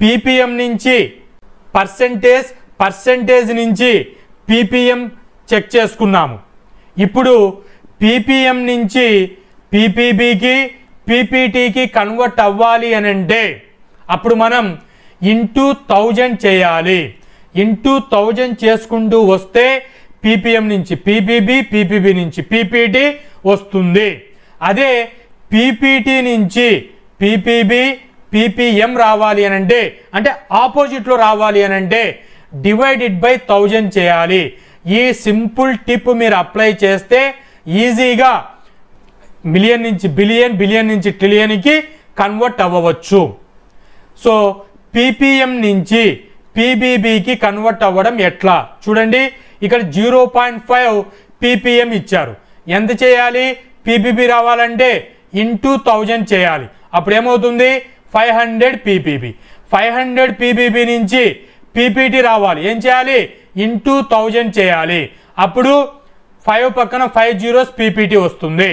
Ppm నుంచి percentage నుంచి ppm check చేసుకున్నాము. ఇప్పుడు పీపీఎం నుంచి పీపీబీకి పీపీటీకి కన్వర్ట్ అవ్వాలి అని అంటే అప్పుడు మనం ఇంటూ 1000 చేయాలి. ఇంటూ 1000 చేసుకుంటూ వస్తే పీపీఎం నుంచి పీపీబీ, పీపీబీ నుంచి పీపీటీ వస్తుంది. అదే పీపీటీ నుంచి పీపీబీ, పీపీఎం రావాలి అని అంటే ఆపోజిట్లో రావాలి అని అంటే డివైడెడ్ బై 1000 చేయాలి. ఈ సింపుల్ టిప్ మీరు అప్లై చేస్తే ఈజీగా మిలియన్ నుంచి బిలియన్, బిలియన్ నుంచి ట్రిలియన్కి కన్వర్ట్ అవ్వవచ్చు. సో పీపీఎం నుంచి పీబీబీకి కన్వర్ట్ అవ్వడం ఎట్లా చూడండి. ఇక్కడ 0.5 పీపీఎం ఇచ్చారు. ఎంత చేయాలి? పీపీబీ రావాలంటే ఇంటూ 1000 చేయాలి. అప్పుడు ఏమవుతుంది? 500 పీపీబీ. 500 పీబీబీ నుంచి పీపీటీ రావాలి. ఏం చేయాలి? ఇంటూ 1000 చేయాలి. అప్పుడు 5 పక్కన 5 zeros పీపీటీ వస్తుంది.